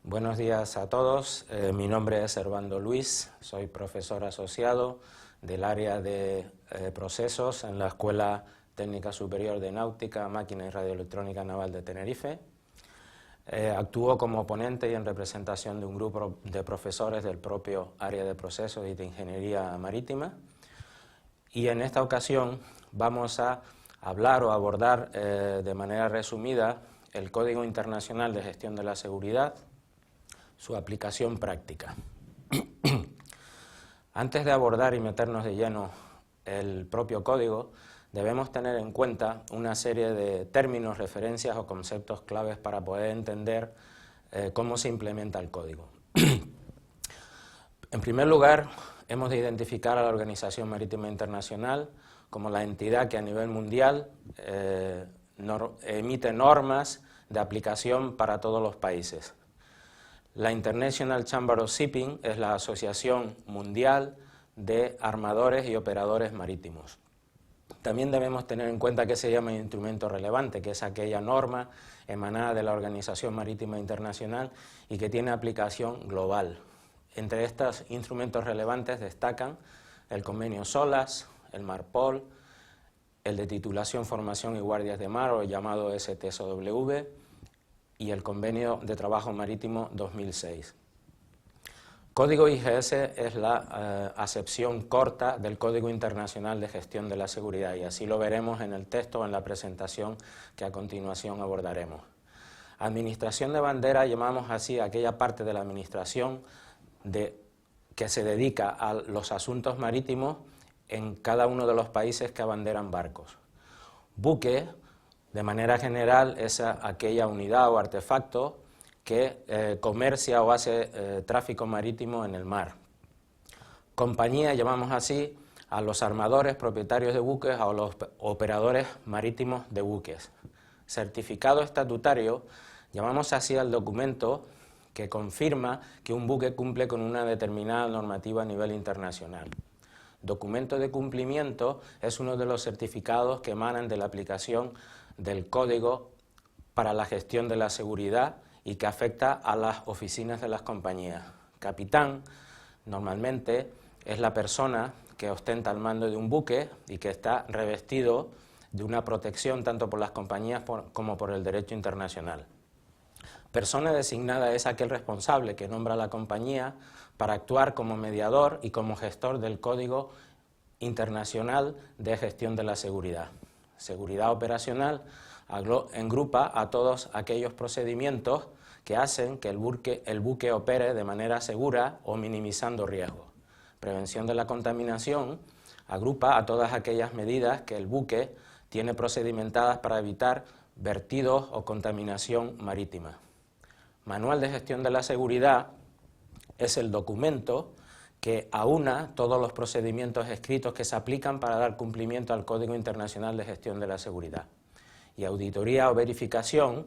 Buenos días a todos, mi nombre es Servando Luis, soy profesor asociado del área de procesos en la Escuela Técnica Superior de Náutica, Máquina y Radioelectrónica Naval de Tenerife. Actúo como ponente y en representación de un grupo de profesores del propio área de procesos y de ingeniería marítima. Y en esta ocasión vamos a hablar o abordar de manera resumida el Código Internacional de Gestión de la Seguridad, su aplicación práctica. Antes de abordar y meternos de lleno el propio código, debemos tener en cuenta una serie de términos, referencias o conceptos claves para poder entender cómo se implementa el código. En primer lugar, hemos de identificar a la Organización Marítima Internacional como la entidad que a nivel mundial emite normas de aplicación para todos los países. La International Chamber of Shipping es la Asociación Mundial de Armadores y Operadores Marítimos. También debemos tener en cuenta que se llama instrumento relevante, que es aquella norma emanada de la Organización Marítima Internacional y que tiene aplicación global. Entre estos instrumentos relevantes destacan el Convenio SOLAS, el MARPOL, el de titulación, formación y guardias de mar, o llamado STSW, y el Convenio de Trabajo Marítimo 2006. Código IGS es la acepción corta del Código Internacional de Gestión de la Seguridad, y así lo veremos en el texto o en la presentación que a continuación abordaremos. Administración de bandera llamamos así a aquella parte de la administración que se dedica a los asuntos marítimos en cada uno de los países que abanderan barcos. Buque, de manera general, es aquella unidad o artefacto que comercia o hace tráfico marítimo en el mar. Compañía llamamos así a los armadores, propietarios de buques, o a los operadores marítimos de buques. Certificado estatutario llamamos así al documento que confirma que un buque cumple con una determinada normativa a nivel internacional. Documento de cumplimiento es uno de los certificados que emanan de la aplicación del Código para la gestión de la seguridad y que afecta a las oficinas de las compañías. Capitán, normalmente, es la persona que ostenta el mando de un buque y que está revestido de una protección tanto por las compañías como por el derecho internacional. Persona designada es aquel responsable que nombra a la compañía para actuar como mediador y como gestor del Código Internacional de Gestión de la Seguridad. Seguridad operacional engrupa a todos aquellos procedimientos que hacen que el buque opere de manera segura o minimizando riesgos. Prevención de la contaminación agrupa a todas aquellas medidas que el buque tiene procedimentadas para evitar vertidos o contaminación marítima. Manual de Gestión de la Seguridad es el documento que aúna todos los procedimientos escritos que se aplican para dar cumplimiento al Código Internacional de Gestión de la Seguridad. Y auditoría o verificación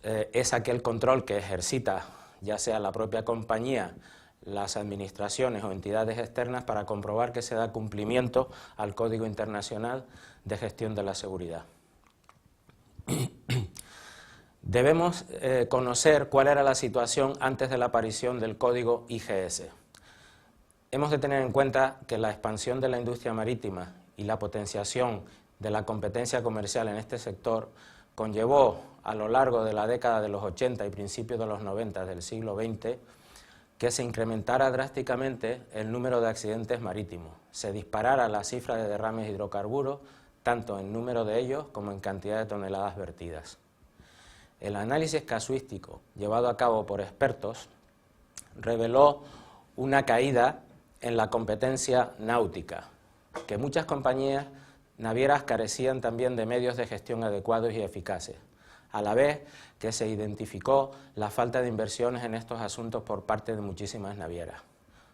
es aquel control que ejercita ya sea la propia compañía, las administraciones o entidades externas para comprobar que se da cumplimiento al Código Internacional de Gestión de la Seguridad. Debemos conocer cuál era la situación antes de la aparición del Código IGS. Hemos de tener en cuenta que la expansión de la industria marítima y la potenciación de la competencia comercial en este sector conllevó a lo largo de la década de los 80 y principios de los 90 del siglo XX que se incrementara drásticamente el número de accidentes marítimos, se disparara la cifra de derrames de hidrocarburos, tanto en número de ellos como en cantidad de toneladas vertidas. El análisis casuístico llevado a cabo por expertos reveló una caída en la competencia náutica, que muchas compañías navieras carecían también de medios de gestión adecuados y eficaces, a la vez que se identificó la falta de inversiones en estos asuntos por parte de muchísimas navieras.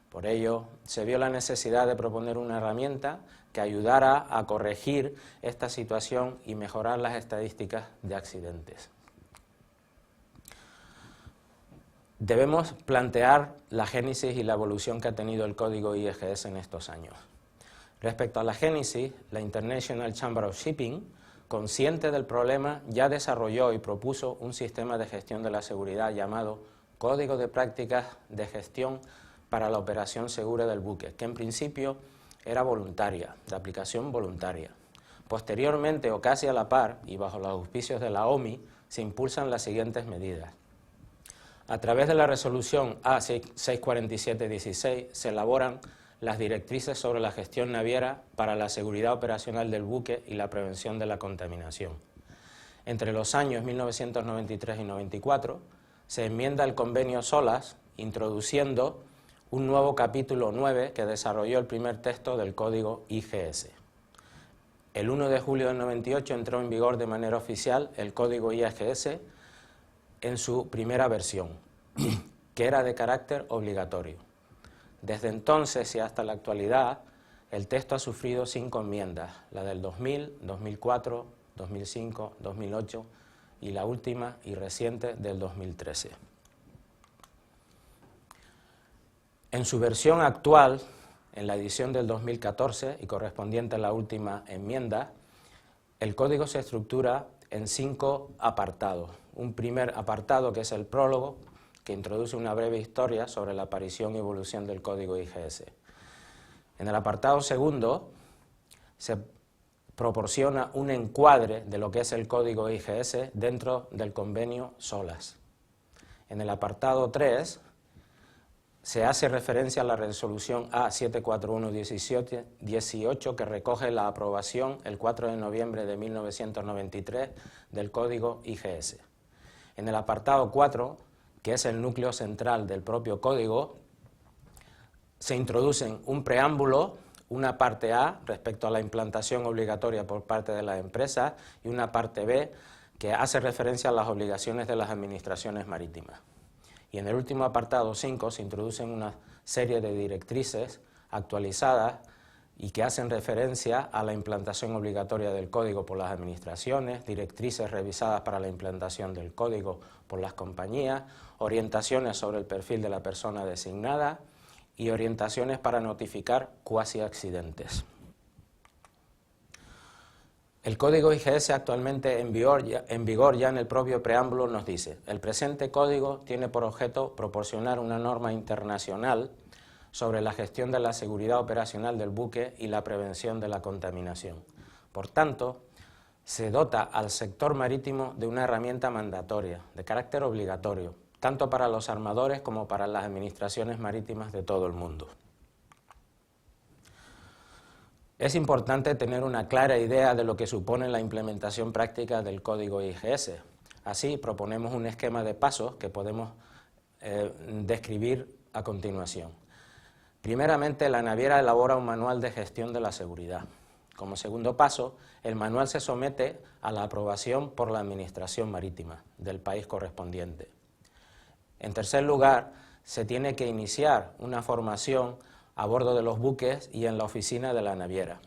Por ello, se vio la necesidad de proponer una herramienta que ayudara a corregir esta situación y mejorar las estadísticas de accidentes. Debemos plantear la génesis y la evolución que ha tenido el Código IGS en estos años. Respecto a la génesis, la International Chamber of Shipping, consciente del problema, ya desarrolló y propuso un sistema de gestión de la seguridad llamado Código de prácticas de gestión para la operación segura del buque, que en principio era voluntaria, de aplicación voluntaria. Posteriormente, o casi a la par, y bajo los auspicios de la OMI, se impulsan las siguientes medidas. A través de la resolución A647-16 se elaboran las directrices sobre la gestión naviera para la seguridad operacional del buque y la prevención de la contaminación. Entre los años 1993 y 94 se enmienda el convenio SOLAS, introduciendo un nuevo capítulo 9 que desarrolló el primer texto del código IGS. El 1 de julio del 98 entró en vigor de manera oficial el código IGS en su primera versión, que era de carácter obligatorio. Desde entonces y hasta la actualidad, el texto ha sufrido 5 enmiendas, la del 2000, 2004, 2005, 2008 y la última y reciente del 2013. En su versión actual, en la edición del 2014 y correspondiente a la última enmienda, el código se estructura en 5 apartados. Un primer apartado, que es el prólogo, que introduce una breve historia sobre la aparición y evolución del código IGS. En el apartado segundo se proporciona un encuadre de lo que es el código IGS dentro del convenio SOLAS. En el apartado 3 se hace referencia a la resolución A741-18 que recoge la aprobación el 4 de noviembre de 1993 del código IGS. En el apartado 4, que es el núcleo central del propio código, se introducen un preámbulo, una parte A respecto a la implantación obligatoria por parte de las empresas y una parte B que hace referencia a las obligaciones de las administraciones marítimas. Y en el último apartado 5 se introducen una serie de directrices actualizadas y que hacen referencia a la implantación obligatoria del código por las administraciones, directrices revisadas para la implantación del código por las compañías, orientaciones sobre el perfil de la persona designada y orientaciones para notificar cuasi accidentes. El código IGS actualmente en vigor ya en el propio preámbulo nos dice: el presente código tiene por objeto proporcionar una norma internacional sobre la gestión de la seguridad operacional del buque y la prevención de la contaminación. Por tanto, se dota al sector marítimo de una herramienta mandatoria, de carácter obligatorio, tanto para los armadores como para las administraciones marítimas de todo el mundo. Es importante tener una clara idea de lo que supone la implementación práctica del código IGS. Así, proponemos un esquema de pasos que podemos describir a continuación. Primeramente, la naviera elabora un manual de gestión de la seguridad. Como segundo paso, el manual se somete a la aprobación por la Administración Marítima del país correspondiente. En tercer lugar, se tiene que iniciar una formación a bordo de los buques y en la oficina de la naviera.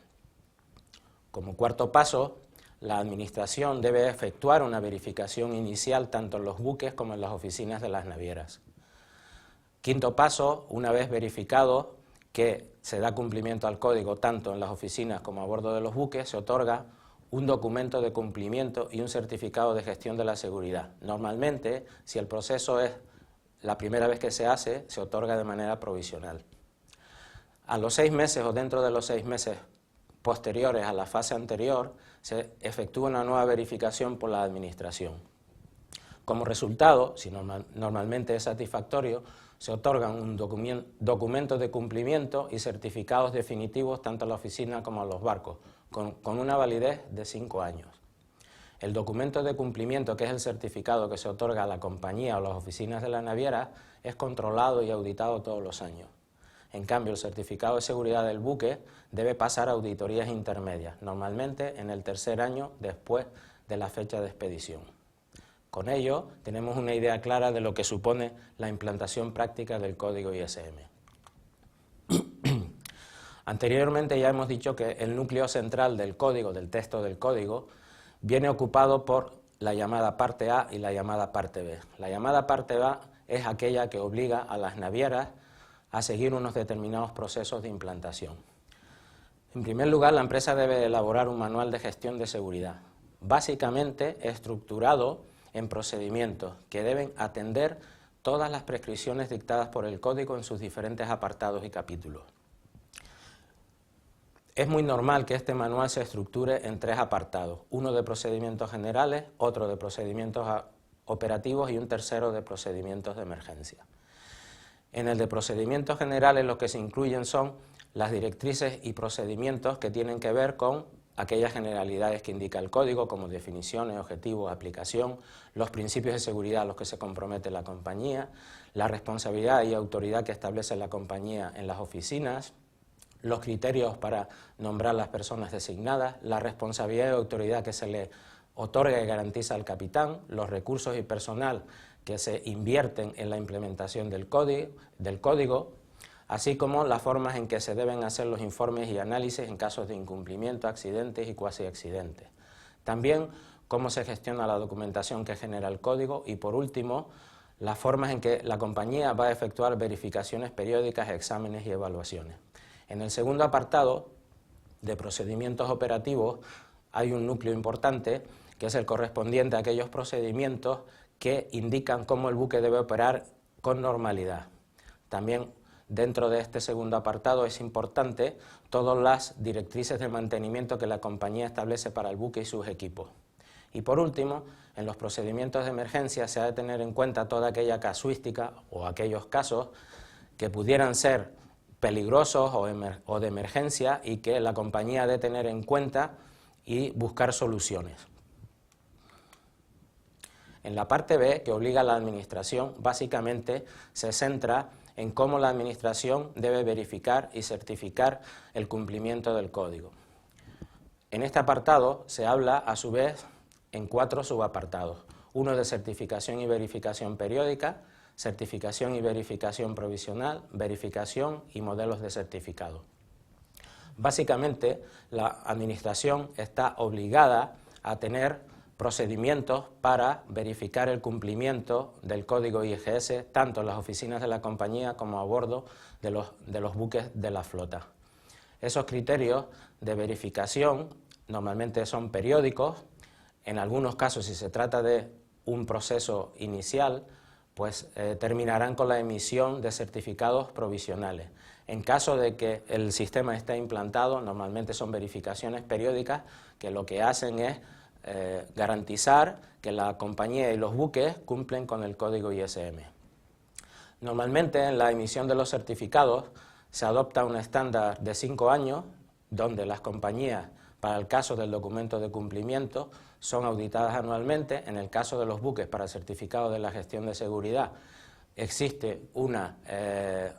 Como cuarto paso, la Administración debe efectuar una verificación inicial tanto en los buques como en las oficinas de las navieras. Quinto paso, una vez verificado que se da cumplimiento al código tanto en las oficinas como a bordo de los buques, se otorga un documento de cumplimiento y un certificado de gestión de la seguridad. Normalmente, si el proceso es la primera vez que se hace, se otorga de manera provisional. A los 6 meses o dentro de los 6 meses posteriores a la fase anterior, se efectúa una nueva verificación por la Administración. Como resultado, si normalmente es satisfactorio, se otorgan un documento de cumplimiento y certificados definitivos tanto a la oficina como a los barcos, con una validez de 5 años. El documento de cumplimiento, que es el certificado que se otorga a la compañía o las oficinas de la naviera, es controlado y auditado todos los años. En cambio, el certificado de seguridad del buque debe pasar a auditorías intermedias, normalmente en el tercer año después de la fecha de expedición. Con ello, tenemos una idea clara de lo que supone la implantación práctica del código ISM. Anteriormente ya hemos dicho que el núcleo central del código, del texto del código, viene ocupado por la llamada parte A y la llamada parte B. La llamada parte A es aquella que obliga a las navieras a seguir unos determinados procesos de implantación. En primer lugar, la empresa debe elaborar un manual de gestión de seguridad, básicamente estructurado en procedimientos que deben atender todas las prescripciones dictadas por el Código en sus diferentes apartados y capítulos. Es muy normal que este manual se estructure en 3 apartados, uno de procedimientos generales, otro de procedimientos operativos y un tercero de procedimientos de emergencia. En el de procedimientos generales lo que se incluyen son las directrices y procedimientos que tienen que ver con aquellas generalidades que indica el Código, como definiciones, objetivos, aplicación, los principios de seguridad a los que se compromete la compañía, la responsabilidad y autoridad que establece la compañía en las oficinas, los criterios para nombrar las personas designadas, la responsabilidad y autoridad que se le otorga y garantiza al capitán, los recursos y personal que se invierten en la implementación del código, así como las formas en que se deben hacer los informes y análisis en casos de incumplimiento, accidentes y cuasi accidentes. También cómo se gestiona la documentación que genera el código y, por último, las formas en que la compañía va a efectuar verificaciones periódicas, exámenes y evaluaciones. En el segundo apartado de procedimientos operativos hay un núcleo importante que es el correspondiente a aquellos procedimientos que indican cómo el buque debe operar con normalidad. También dentro de este segundo apartado es importante todas las directrices de mantenimiento que la compañía establece para el buque y sus equipos. Y por último, en los procedimientos de emergencia se ha de tener en cuenta toda aquella casuística o aquellos casos que pudieran ser peligrosos o de emergencia y que la compañía ha de tener en cuenta y buscar soluciones. En la parte B, que obliga a la Administración, básicamente se centra en cómo la Administración debe verificar y certificar el cumplimiento del Código. En este apartado se habla, a su vez, en 4 subapartados. Uno de certificación y verificación periódica, certificación y verificación provisional, verificación y modelos de certificado. Básicamente, la Administración está obligada a tener procedimientos para verificar el cumplimiento del código IGS, tanto en las oficinas de la compañía como a bordo de los buques de la flota. Esos criterios de verificación normalmente son periódicos. En algunos casos, si se trata de un proceso inicial, pues terminarán con la emisión de certificados provisionales. En caso de que el sistema esté implantado, normalmente son verificaciones periódicas que lo que hacen es garantizar que la compañía y los buques cumplen con el código ISM. Normalmente en la emisión de los certificados se adopta un estándar de 5 años, donde las compañías, para el caso del documento de cumplimiento, son auditadas anualmente. En el caso de los buques, para el certificado de la gestión de seguridad, existe una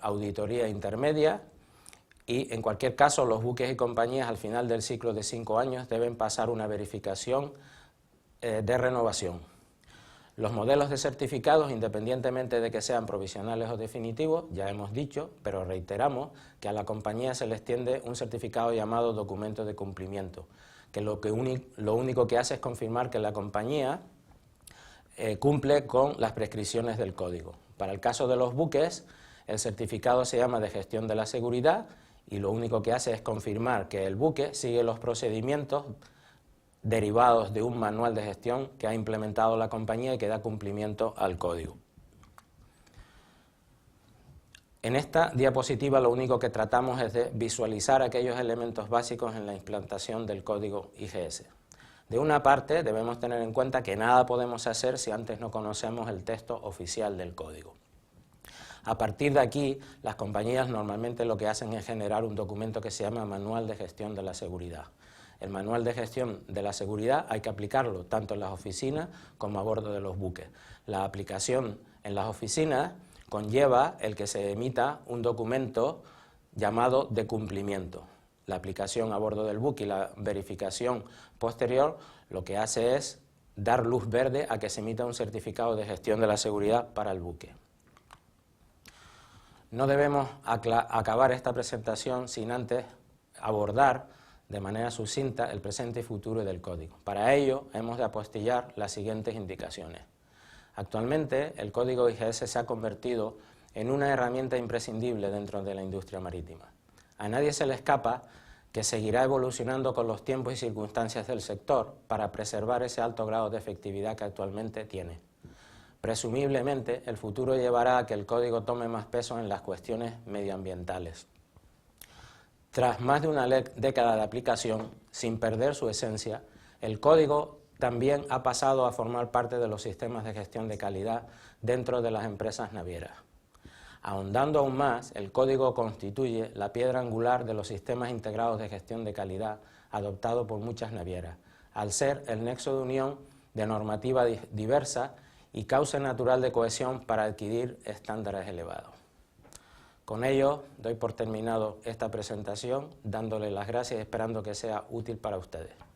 auditoría intermedia y, en cualquier caso, los buques y compañías al final del ciclo de 5 años deben pasar una verificación de renovación. Los modelos de certificados, independientemente de que sean provisionales o definitivos, ya hemos dicho, pero reiteramos, que a la compañía se le extiende un certificado llamado documento de cumplimiento, que lo único que hace es confirmar que la compañía cumple con las prescripciones del código. Para el caso de los buques, el certificado se llama de gestión de la seguridad y lo único que hace es confirmar que el buque sigue los procedimientos derivados de un manual de gestión que ha implementado la compañía y que da cumplimiento al código. En esta diapositiva lo único que tratamos es de visualizar aquellos elementos básicos en la implantación del código IGS. De una parte, debemos tener en cuenta que nada podemos hacer si antes no conocemos el texto oficial del código. A partir de aquí, las compañías normalmente lo que hacen es generar un documento que se llama Manual de Gestión de la Seguridad. El Manual de Gestión de la Seguridad hay que aplicarlo tanto en las oficinas como a bordo de los buques. La aplicación en las oficinas conlleva el que se emita un documento llamado de cumplimiento. La aplicación a bordo del buque y la verificación posterior lo que hace es dar luz verde a que se emita un certificado de gestión de la seguridad para el buque. No debemos acabar esta presentación sin antes abordar de manera sucinta el presente y futuro del código. Para ello hemos de apostillar las siguientes indicaciones. Actualmente el código IGS se ha convertido en una herramienta imprescindible dentro de la industria marítima. A nadie se le escapa que seguirá evolucionando con los tiempos y circunstancias del sector para preservar ese alto grado de efectividad que actualmente tiene. Presumiblemente, el futuro llevará a que el código tome más peso en las cuestiones medioambientales. Tras más de una década de aplicación, sin perder su esencia, el código también ha pasado a formar parte de los sistemas de gestión de calidad dentro de las empresas navieras. Ahondando aún más, el código constituye la piedra angular de los sistemas integrados de gestión de calidad adoptados por muchas navieras, al ser el nexo de unión de normativa diversa y cauce natural de cohesión para adquirir estándares elevados. Con ello, doy por terminado esta presentación, dándole las gracias y esperando que sea útil para ustedes.